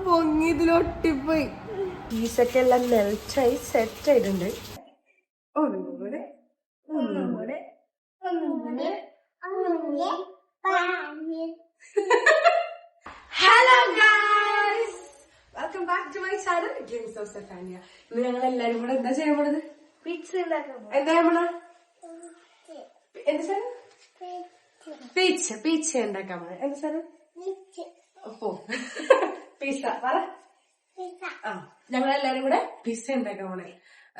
പൊങ്ങിതിലൊട്ടിപ്പോയി. പീസൊക്കെ എല്ലാം മെൽറ്റായി സെറ്റ് ആയിട്ടുണ്ട്. ഒന്നുകൂടെ hello guys, welcome back to my channel games of Sefania. ഇന്ന് ഞങ്ങൾ എല്ലാരും കൂടെ എന്താ ചെയ്യാൻ പോണത്? പിസ്സ ഉണ്ടാക്കാൻ. എന്താ നമ്മള് എന്ത് സാധനം? പിസ്സ ഉണ്ടാക്കാൻ പോണത്. എന്ത് സാധനം? പിസ്സ പറ. ഞങ്ങളെല്ലാരും കൂടെ പിസ്സ ഉണ്ടാക്കാൻ പോണേ.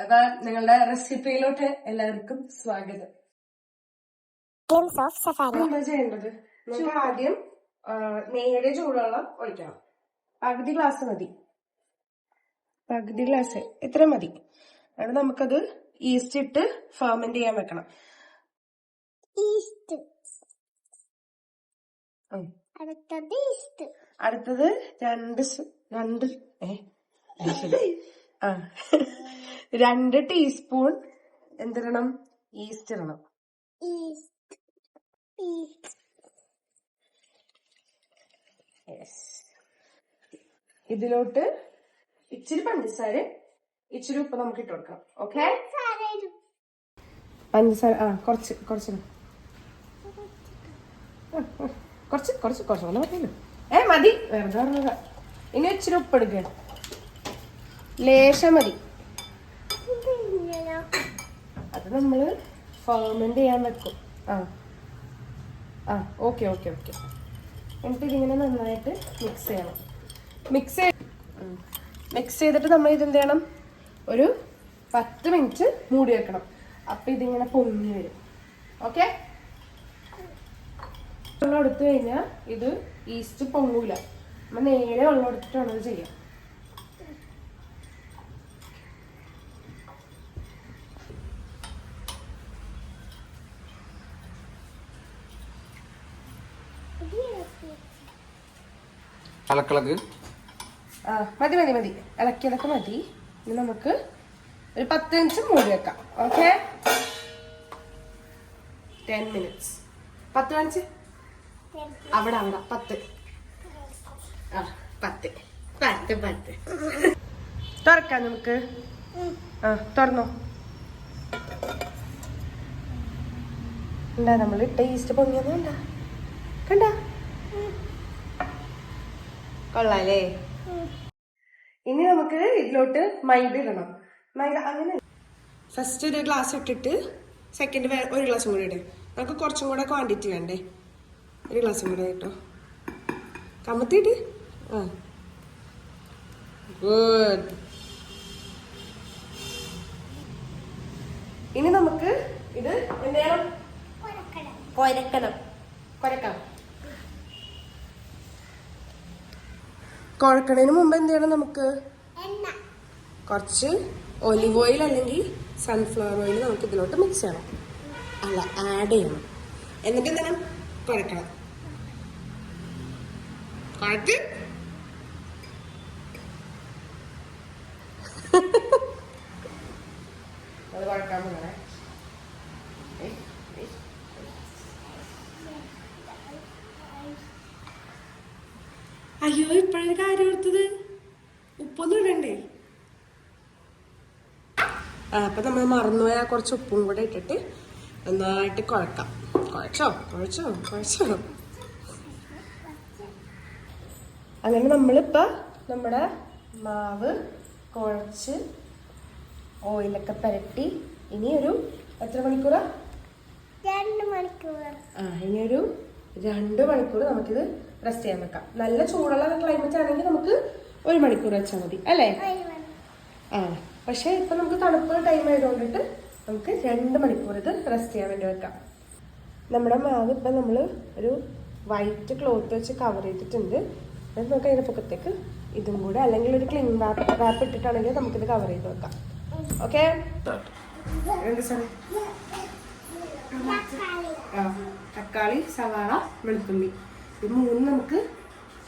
അപ്പൊ ഞങ്ങളുടെ റെസിപ്പിയിലോട്ട് എല്ലാവർക്കും സ്വാഗതം. എന്താ ചെയ്യേണ്ടത്? നമുക്ക് ആദ്യം നേരെ ചൂടുവെള്ളം ഒഴിക്കണം. പകുതി ഗ്ലാസ് മതി. പകുതി ഗ്ലാസ് എത്ര മതി? അത് നമുക്കത് ഈസ്റ്റ് ഇട്ട് ഫെർമെന്റ് ചെയ്യാൻ വെക്കണം. അടുത്തത് രണ്ട് ടീസ്പൂൺ എന്തിടണം? ഈസ്റ്റ് ഇടണം. ഇതിലോട്ട് ഇച്ചിരി പഞ്ചസാര, ഇച്ചിരി ഉപ്പ് നമുക്ക് ഇട്ട് കൊടുക്കാം. ഓക്കെ, പഞ്ചസാര കുറച്ച് കുറച്ച് പറഞ്ഞല്ലോ. മതി, വെറുതെ പറഞ്ഞതാ. ഇനി ഇച്ചിരി ഉപ്പ് എടുക്കുക, ലേശം മതി. അത് നമ്മള് ഫെർമെന്റ് ചെയ്യാൻ വെക്കും. ഓക്കെ. എന്നിട്ട് ഇതിങ്ങനെ നന്നായിട്ട് മിക്സ് ചെയ്യണം. മിക്സ് ചെയ്തിട്ട് നമ്മൾ ഇതെന്ത് ചെയ്യണം? ഒരു 10 മിനിറ്റ് മൂടി വെക്കണം. അപ്പൊ ഇതിങ്ങനെ പൊങ്ങി വരും. ഓക്കെ, വെള്ളം എടുത്തു കഴിഞ്ഞാൽ ഇത് ഈസ്റ്റ് പൊങ്ങൂല. നമ്മൾ നേരെ വെള്ളം എടുത്തിട്ടാണ് ഇത് ചെയ്യാം. മതി ഇളക്കിയതൊക്കെ മതി. ഇനി നമുക്ക് ഒരു 10 മിനിറ്റ് മൂടി വെക്കാം. Okay, 10 minutes. 10 മിനിറ്റ് അവിടെ 10 തുറക്കാം നമുക്ക്. തുറന്നോ. എന്താ നമ്മള് ടേസ്റ്റ് പൊങ്ങിയത് കണ്ട? കൊള്ളാലേ? ഇനി നമുക്ക് ഇതിലോട്ട് മൈദ ഇടണം. മൈദ അങ്ങനെ ഫസ്റ്റ് ഒരു ഗ്ലാസ് ഇട്ടിട്ട് സെക്കൻഡ് ഒരു ഗ്ലാസും കൂടി ഇടും. നമുക്ക് കുറച്ചും കൂടെ ക്വാണ്ടിറ്റി വേണ്ടേ? ഒരു ഗ്ലാസും കൂടെ കേട്ടോ. കമത്തിട്ട് ഗുഡ്. ഇനി നമുക്ക് ഇത് എന്ത് ചെയ്യണം? കുഴക്കണതിന് മുമ്പ് എന്ത് ചെയ്യണം? നമുക്ക് കുറച്ച് ഒലിവ് ഓയിൽ അല്ലെങ്കിൽ സൺഫ്ലവർ ഓയിൽ നമുക്ക് ഇതിലോട്ട് മിക്സ് ചെയ്യണം, ആഡ് ചെയ്യണം. എന്നിട്ട് എന്താണ്? കുഴക്കണം. കുഴച്ച് അത് കുഴക്കാൻ പോകണേ. അയ്യോ, ഇപ്പോഴൊരു കാര്യം ഓർത്തത്, ഉപ്പൊന്നും ഇടണ്ടേ? അപ്പൊ നമ്മൾ മറന്നുപോയ കുറച്ച് ഉപ്പും കൂടെ ഇട്ടിട്ട് നന്നായിട്ട് കുഴക്കാം. കുഴച്ചോ. അങ്ങനെ നമ്മളിപ്പോ നമ്മുടെ മാവ് കുഴച്ച് ഓയിലൊക്കെ പുരട്ടി ഇനി ഒരു എത്ര മണിക്കൂറാ? 2 മണിക്കൂർ. ഇനിയൊരു 2 മണിക്കൂർ നമുക്കിത് റെസ്റ്റ് ചെയ്യാൻ വെക്കാം. നല്ല ചൂടുള്ള ക്ലൈമറ്റ് ആണെങ്കിൽ നമുക്ക് 1 മണിക്കൂർ വെച്ചാൽ മതി അല്ലേ? പക്ഷെ ഇപ്പൊ നമുക്ക് തണുപ്പ് ടൈം ആയതുകൊണ്ടിട്ട് നമുക്ക് 2 മണിക്കൂർ ഇത് റെസ്റ്റ് ചെയ്യാൻ വേണ്ടി വെക്കാം. നമ്മുടെ മാവ് ഇപ്പൊ നമ്മള് ഒരു വൈറ്റ് ക്ലോത്ത് വെച്ച് കവർ ചെയ്തിട്ടുണ്ട്. നമുക്ക് അതിന്റെ പൊക്കത്തേക്ക് ഇതും കൂടെ അല്ലെങ്കിൽ ഒരു ക്ലീൻ റാപ്പ് ഇട്ടിട്ടാണെങ്കിൽ നമുക്കിത് കവർ ചെയ്ത് വെക്കാം. ഓക്കെ, തക്കാളി, സവാള, വെളുത്തുള്ളി ഇത് 3 നമുക്ക്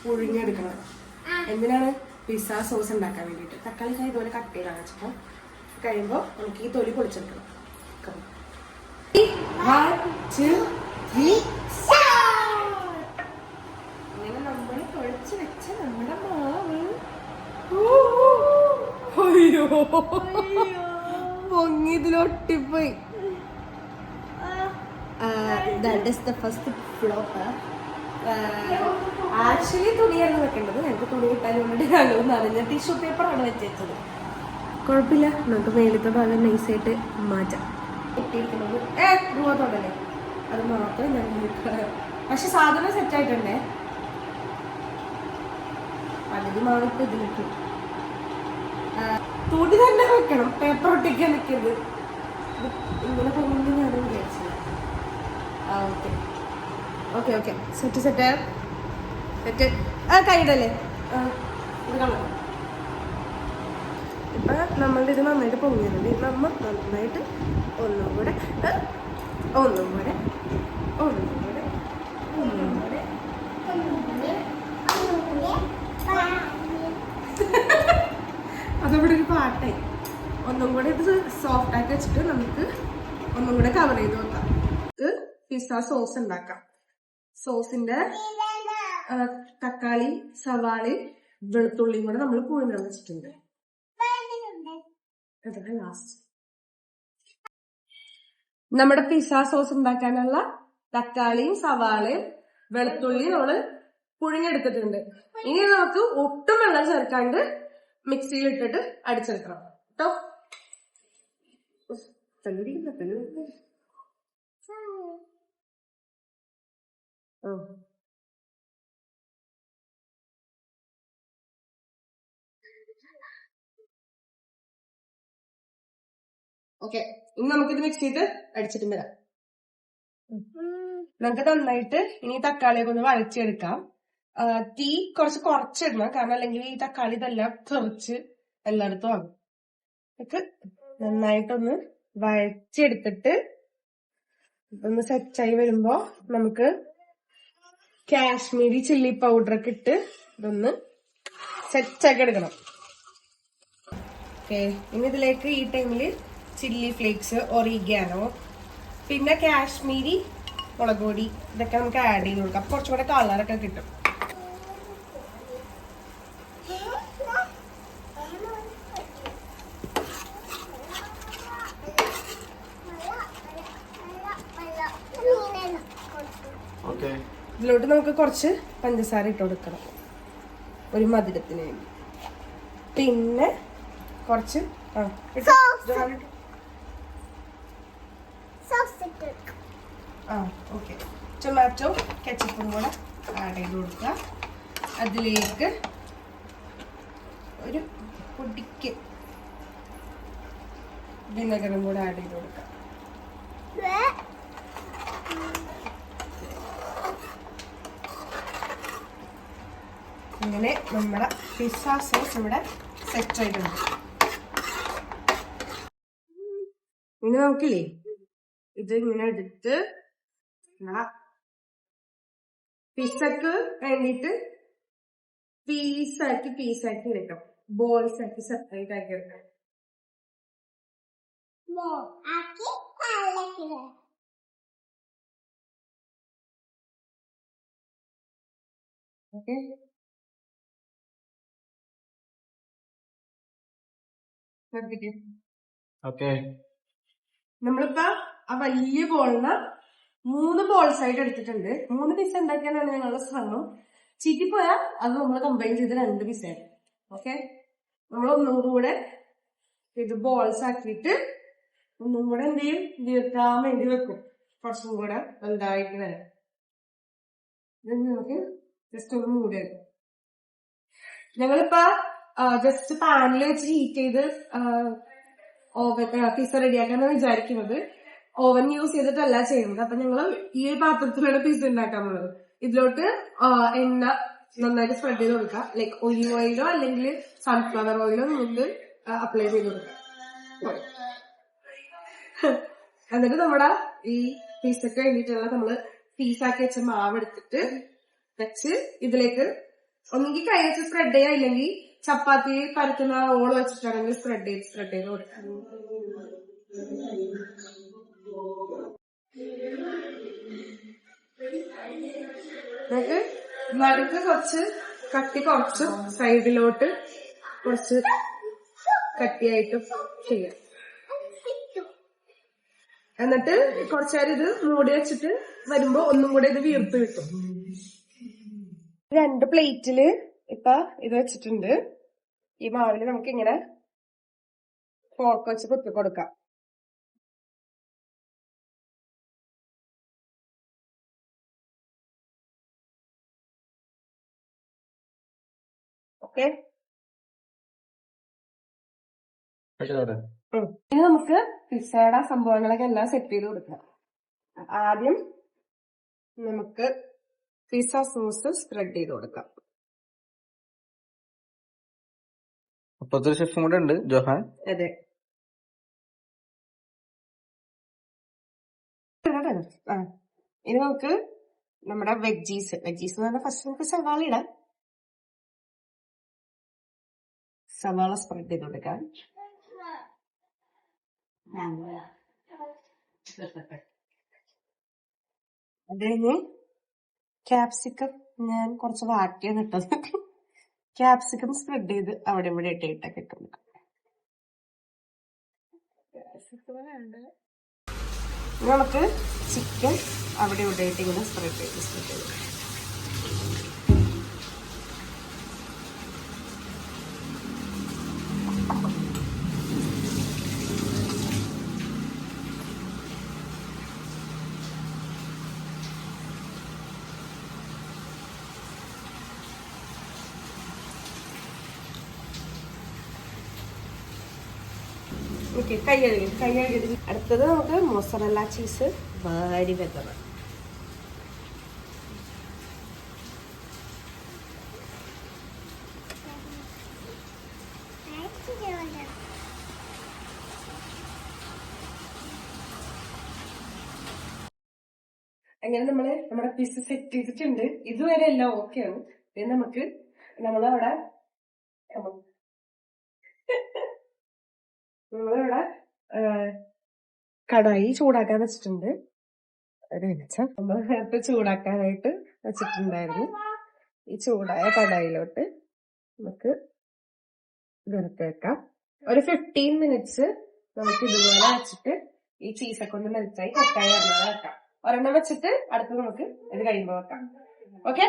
പുഴുങ്ങിയെടുക്കണം. എന്തിനാണ്? പിസ്സ സോസ് ഉണ്ടാക്കാൻ വേണ്ടിയിട്ട്. തക്കാളി ഇതുപോലെ കട്ട് ചെയ്താണ് വെച്ചപ്പോൾ കഴിയുമ്പോൾ നമുക്ക് ഈ തൊലി പൊളിച്ചെടുക്കണം. 1 2 3 പൊങ്ങി ഇതിലൊട്ടിപ്പോയി. That is the first flop. Actually തുണിയായിരുന്നു വെക്കേണ്ടത്. ഞങ്ങൾക്ക് തുണി കിട്ടാൻ വേണ്ടി ഞങ്ങൾ നനഞ്ഞ ടിഷ്യൂ പേപ്പറാണ് വെച്ചത്. കുഴപ്പമില്ല, നമുക്ക് മേലത്തെ ഭാഗം നൈസായിട്ട് മാറ്റാം. കിട്ടിയിരിക്കുന്നത് രൂപത്തോടല്ലേ, അത് മാത്രം ഞങ്ങൾക്ക്. പക്ഷെ സാധനം സെറ്റായിട്ടുണ്ടേ. പകുതി മാവിട്ട് ഇതിലേക്ക് തുണി തന്നെ വെക്കണം, പേപ്പർ ഒട്ടിക്കാൻ നിൽക്കരുത്. ഇങ്ങനെ പോകുന്നത് ഞാൻ വിചാരിച്ചത്. Okay okay okay, set set set. കൈയിടല്ലേ, ഇത് കളയാം. ഇപ്പം നമ്മളുടെ ഇത് നന്നായിട്ട് പൊങ്ങിയിട്ടുണ്ട്. നമ്മൾ നന്നായിട്ട് ഒന്നും കൂടെ ഒന്നും കൂടെ ഒന്നും കൂടെ ഒന്നും കൂടെ അതവിടെ ഒരു പാട്ടായി. ഒന്നും കൂടെ ഇത് സോഫ്റ്റ് ആക്കി വെച്ചിട്ട് നമുക്ക് ഒന്നും കൂടെ കവർ ചെയ്ത് വെക്കാം. ഇത് പിസ്സ സോസ് ഉണ്ടാക്കാം. സോസിന്റെ തക്കാളി, സവാളി, വെളുത്തുള്ളിയും കൂടെ നമ്മൾ പുഴുങ്ങാൻ വെച്ചിട്ടുണ്ട്. ലാസ്റ്റ് നമ്മുടെ പിസ്സ സോസ് ഉണ്ടാക്കാനുള്ള തക്കാളിയും സവാളയും വെളുത്തുള്ളിയും നമ്മള് പുഴുങ്ങിയെടുത്തിട്ടുണ്ട്. ഇനി നമുക്ക് ഒട്ടും വെള്ളം ചേർക്കാണ്ട് മിക്സിയിൽ ഇട്ടിട്ട് അടിച്ചെടുക്കണം കേട്ടോ. ഓക്കെ, ഇനി നമുക്കിത് മിക്സ് ചെയ്ത് അടിച്ചിട്ട് വരാം. നമുക്ക് നന്നായിട്ട് ഇനി തക്കാളിയൊക്കെ ഒന്ന് വഴച്ചെടുക്കാം. തീ കുറച്ചിടണം, കാരണം അല്ലെങ്കിൽ ഈ തക്കാളി ഇതെല്ലാം തെറിച്ച് എല്ലായിടത്തും ആകും. നന്നായിട്ടൊന്ന് വഴച്ചെടുത്തിട്ട് ഒന്ന് സെറ്റായി വരുമ്പോ നമുക്ക് കാശ്മീരി ചില്ലി പൗഡറൊക്കെ ഇട്ട് ഇതൊന്ന് സെറ്റാക്കി എടുക്കണം. ഓക്കെ, ഇനി ഇതിലേക്ക് ഈ ടൈമില് ചില്ലി ഫ്ലേക്സ്, ഒറിഗാനോ, പിന്നെ കാശ്മീരി മുളക് പൊടി ഇതൊക്കെ നമുക്ക് ആഡ് ചെയ്ത് കൊടുക്കാം. അപ്പൊ കുറച്ചുകൂടെ കളറൊക്കെ കിട്ടും. ഇതിലോട്ട് നമുക്ക് കുറച്ച് പഞ്ചസാര ഇട്ട് കൊടുക്കണം ഒരു മധുരത്തിന് വേണ്ടി. പിന്നെ കുറച്ച് ഓക്കെ, ടൊമാറ്റോ കെച്ചപ്പും കൂടെ ആഡ് ചെയ്ത് കൊടുക്കുക. അതിലേക്ക് ഒരു പൊടിക്ക് വിനെഗറും കൂടെ ആഡ് ചെയ്ത് കൊടുക്കുക. ഇങ്ങനെ നമ്മുടെ പിസ്സ സോസ് ഇവിടെ സെറ്റ് ആയിട്ടുണ്ട്. ഇനി നമുക്കില്ലേ ഇത് ഇങ്ങനെ എടുത്ത് പിസ്സക്ക് വേണ്ടിയിട്ട് പീസാക്കി എടുക്കാം. ബോൾസ് ആക്കി സെപ്പറേറ്റ് ആക്കി എടുക്കാം. ഓക്കെ, നമ്മളിപ്പോ ആ വലിയ ബോളിന് 3 ബോൾസ് ആയിട്ട് എടുത്തിട്ടുണ്ട്. 3 പീസ് ഉണ്ടാക്കിയാലാണ് ഞങ്ങളുടെ ശ്രമം. ചീറ്റിപ്പോയാൽ അത് നമ്മൾ കമ്പൈൻ ചെയ്ത് 2 പീസായിട്ട്. ഓക്കെ, നമ്മൾ ഒന്നും കൂടെ ഇത് ബോൾസ് ആക്കിയിട്ട് ഒന്നും കൂടെ എന്ത് ചെയ്യും, വീർക്കാൻ വേണ്ടി വെക്കും. കുറച്ചും കൂടെ വലുതായിട്ട് വരാം. ഇത് നമുക്ക് ജസ്റ്റ് ഒന്ന് മൂടി വെക്കും. ഞങ്ങളിപ്പോ ജസ്റ്റ് പാനിൽ വെച്ച് ഹീറ്റ് ചെയ്ത് ഓവൻ പിസ്സ റെഡിയാക്കാന്ന് വിചാരിക്കുന്നത്. ഓവൻ യൂസ് ചെയ്തിട്ടല്ല ചെയ്യുന്നത്. അപ്പൊ ഞങ്ങള് ഈ ഒരു പാത്രത്തിലാണ് പിസ്സ ഉണ്ടാക്കാറുള്ളത്. ഇതിലോട്ട് എണ്ണ നന്നായിട്ട് സ്പ്രെഡ് ചെയ്ത് കൊടുക്കുക. ലൈക്ക് ഒലിവ് ഓയിലോ അല്ലെങ്കിൽ സൺഫ്ലവർ ഓയിലോ നമുക്ക് അപ്ലൈ ചെയ്ത് കൊടുക്കാം. എന്നിട്ട് നമ്മുടെ ഈ പിസ്സക്ക് വേണ്ടിയിട്ടുള്ള നമ്മള് പീസാക്കി വെച്ച മാവ് എടുത്തിട്ട് വെച്ച് ഇതിലേക്ക് ഒന്നെങ്കിൽ കൈ വെച്ച് സ്പ്രെഡ് ചെയ്യാം, ഇല്ലെങ്കിൽ ചപ്പാത്തി പരത്തുന്ന ഓള് വെച്ചിട്ടാണെങ്കിൽ സ്പ്രെഡ് ചെയ്ത് കൊടുക്കാം. നമുക്ക് നടുക്ക് കുറച്ച് കട്ടി കുറച്ച് സൈഡിലോട്ട് കുറച്ച് കട്ടിയായിട്ടും ചെയ്യാം. എന്നിട്ട് കുറച്ചുനേരം ഇത് മൂടി വെച്ചിട്ട് വരുമ്പോ ഒന്നും കൂടെ ഇത് വീർത്ത് കിട്ടും. 2 പ്ലേറ്റില് ഇപ്പൊ ഇത് വെച്ചിട്ടുണ്ട്. ഈ മാവില് നമുക്ക് ഇങ്ങനെ ഫോർക്ക് വെച്ച് കുത്തി കൊടുക്കാം. ഓക്കെ, ഇനി നമുക്ക് പിസ്സയുടെ സംഭവങ്ങളൊക്കെ എല്ലാം സെറ്റ് ചെയ്ത് കൊടുക്കാം. ആദ്യം നമുക്ക് പിസ്സ സോസ് സ്പ്രെഡ് ചെയ്ത് കൊടുക്കാം. അപ്പുറത്തൊരു ഷെഫും കൂടെ ഉണ്ട്, ജോഹാൻ. അതെ, ഇനി നമുക്ക് നമ്മുടെ വെജീസ് എന്ന് പറഞ്ഞാൽ ഫസ്റ്റ് നമുക്ക് സവാള ഇടാം. സവാള സ്പ്രെഡ് ചെയ്ത് കൊടുക്കാം. അത് കഴിഞ്ഞ് ക്യാപ്സിക്കം ഞാൻ കുറച്ച് വാട്ടിയാണ് ഇട്ടത്. ക്യാപ്സിക്കം സ്പ്രെഡ് ചെയ്ത് അവിടെ ഇവിടെ ഇട്ടൊക്കെ ഇട്ട് കൊടുക്കാം. നമുക്ക് ചിക്കൻ അവിടെ ഇവിടെ ഇട്ട് ഇങ്ങനെ സ്പ്രെഡ് ചെയ്ത് ഓക്കെ. കൈ കഴുകി. അടുത്തത് നമുക്ക് മോസറല്ല ചീസ് വാരി വെക്കണം. അങ്ങനെ നമ്മുടെ പീസ് സെറ്റ് ചെയ്തിട്ടുണ്ട്. ഇതുവരെ എല്ലാം ഓക്കെയാണ്. പിന്നെ നമുക്ക് നമ്മളിവിടെ കടായി ചൂടാക്കാൻ വെച്ചിട്ടുണ്ട്. നമ്മൾ നേരത്തെ ചൂടാക്കാനായിട്ട് വെച്ചിട്ടുണ്ടായിരുന്നു. ഈ ചൂടായ കടായിലോട്ട് നമുക്ക് വെറുതെ വെക്കാം. ഒരു 15 മിനിറ്റ്സ് നമുക്ക് ഇതുപോലെ വെച്ചിട്ട് ഈ ചീസൊക്കെ ഒന്ന് മെൽറ്റായി കട്ടായി പറഞ്ഞാൽ വെക്കാം. ഒരെണ്ണം വെച്ചിട്ട് അടുത്ത് നമുക്ക് ഇത് കഴിയുമ്പോ വെക്കാം. ഓക്കെ,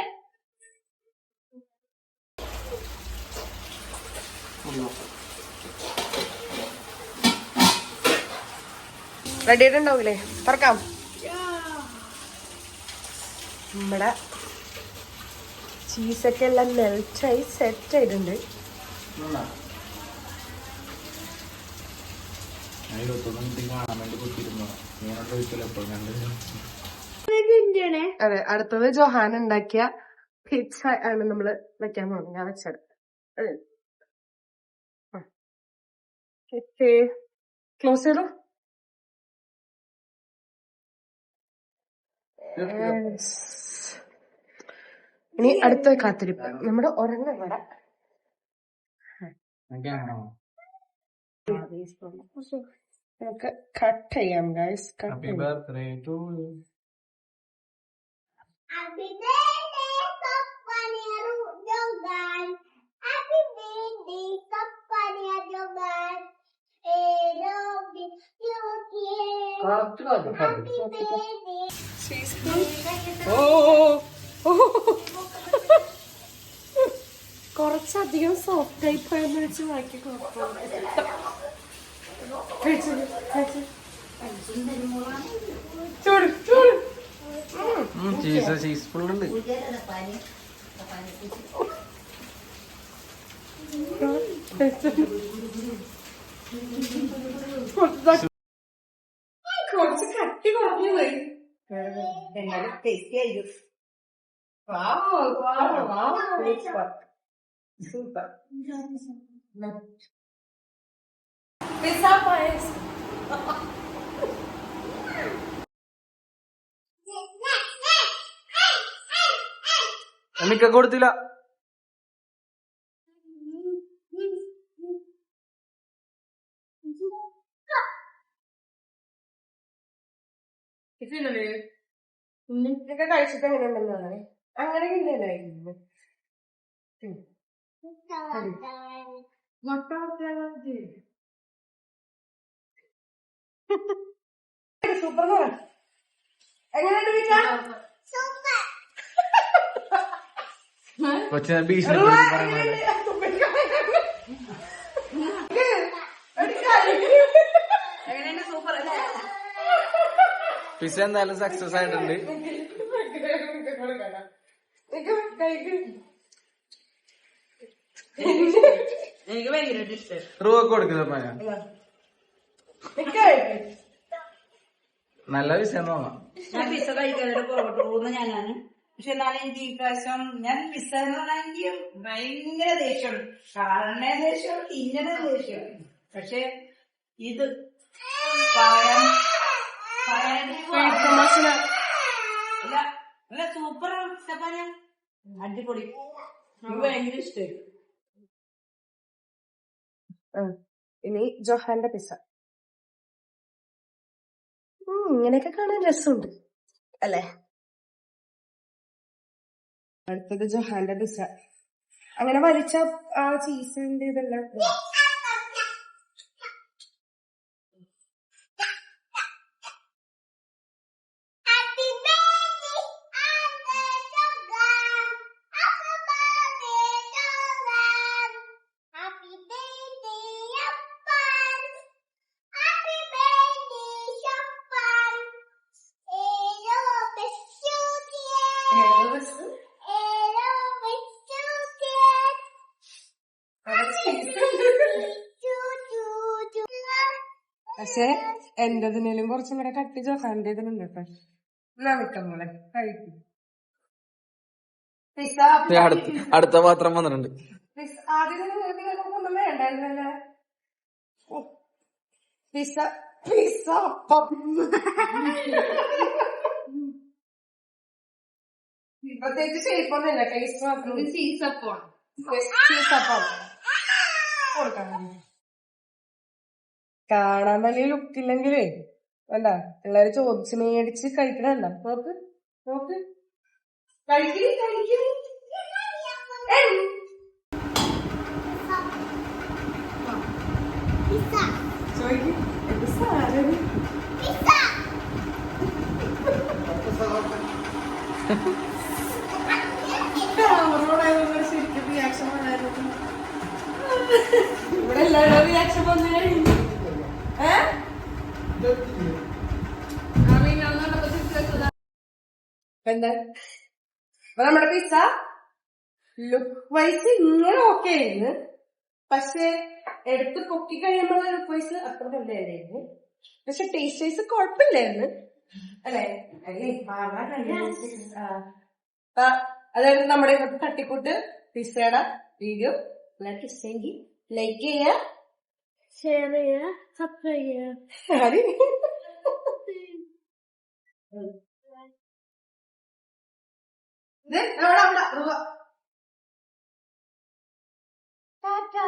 റെഡി ആയിട്ടുണ്ടാവൂലേ? തുറക്കാം. നമ്മുടെ ചീസൊക്കെ എല്ലാം മെൽറ്റായി സെറ്റ് ആയിട്ടുണ്ട്. അതെ, അടുത്തത് ജോഹാൻ ഉണ്ടാക്കിയ പിസ്സ ആണ് നമ്മള് വെക്കാൻ പോകുന്നത്. ഞാൻ വെച്ചത് ക്ലോസ് ചെയ്തോ. ഇനി അടുത്ത കാത്തിരിപ്പ് നമ്മുടെ ഒരെണ്ണം ഇവിടെ നമുക്ക് കട്ട് ചെയ്യാം ഗൈസ്. കുറച്ചധികം സോഫ്റ്റ് ആയി പോയെന്ന് വെച്ച് ബാക്കി ചീസ് ഫുള്ളുണ്ട്. കുറച്ച് കട്ടി കുറഞ്ഞു പോയി. എന്നാലും ടേസ്റ്റി ആയിരുന്നു. സൂപ്പർ പിസ്സ പായസം. എനിക്ക് കൊടുത്തില്ല. ഇതൊക്കെ കഴിച്ചിട്ട് എങ്ങനെ ഉണ്ടെന്നാണ് അങ്ങനെ ഇല്ലല്ലോ. സൂപ്പർ എങ്ങനെയുണ്ട് പിസ്സ? കൊച്ചിനെ ഭീഷണി പിസ്സ എന്തായാലും സക്സസ് ആയിട്ടുണ്ട്. എനിക്ക് ഭയങ്കരമായിട്ട് ഇഷ്ടം. റൂവൊക്കെ കൊടുക്കുന്നപ്പ നല്ല വിഷയം തോന്നാം. ഞാൻ പിസ്സ കഴിക്കാനായിട്ട് പുറകോട്ട് പോകുന്ന ഞാനാണ്. പക്ഷെ എന്നാലും എനിക്ക് ഈ പ്രാവശ്യം ഞാൻ പിസ്സ എന്ന് പറഞ്ഞാൽ എനിക്ക് ഭയങ്കര ദേഷ്യമാണ്. കാണുന്ന ദേഷ്യം, തിന്നണ ദേഷ്യം. പക്ഷെ ഇത് സൂപ്പർ അടിപൊളി. എനിക്ക് ഭയങ്കര ഇഷ്ടമായി. ഇനി ജൊഹാന്റെ പിസ്സ. ഇങ്ങനെയൊക്കെ കാണാൻ രസമുണ്ട് അല്ലേ? അടുത്തത് ജൊഹാന്റെ പിസ്സ. അങ്ങനെ വലിച്ച ആ ചീസിന്റെ ഇതെല്ലാം പക്ഷെ എന്റതിനും കുറച്ചും കൂടെ കട്ടി ജൊഹാന്റെ ഇതിനുണ്ട് കേട്ടോ. എന്നാ വിൽക്കാം മോളെ കഴിക്കും. പിസ്സ അടുത്ത പാത്രം വന്നിട്ടുണ്ട്. ആദ്യം ഒന്നും വേണ്ടായിരുന്നല്ലേ? പിസ്സ പിസ്സ അപ്പം പ്രത്യേകിച്ച് ഷേപ്പൊന്നുമില്ല, ടേസ്റ്റ് മാത്രം. ചീസപ്പം കൊടുക്കാൻ കാണാൻ വലിയ ലുക്കില്ലെങ്കിലേ അല്ല പിള്ളേര് ചോദിച്ച് മേടിച്ച് കഴിക്കണല്ല. നോക്ക് നോക്ക് കഴിക്കണേ ചോദിക്കും എന്ത് സാധനം. ശരിക്കും റിയാക്ഷൻ വന്നായിരുന്നു. ഇവിടെ എല്ലാവരും റിയാക്ഷൻ വന്നു കഴിഞ്ഞു. എന്താ അപ്പൊ നമ്മുടെ പിസ്സ ലുക്ക് വൈസ് ഇങ്ങനെ ഓക്കെ ആയിരുന്നു. പക്ഷെ എടുത്ത് പൊക്കി കഴിയുമ്പോൾ ലുക്ക് വൈസ് അത്ര നല്ലതായിരുന്നു. പക്ഷെ ടേസ്റ്റ് വൈസ് കുഴപ്പമില്ലായിരുന്നു അല്ലെ? അതായത് നമ്മുടെ തട്ടിക്കൂട്ട് പിസ്സയുടെ വീഡിയോ എല്ലാവർക്കും ഇഷ്ടമെങ്കിൽ ലൈക്ക് ചെയ്യുക, ഷെയർ ചെയ്യുക, സബ്സ്ക്രൈബ് ചെയ്യുക. ടാറ്റാ.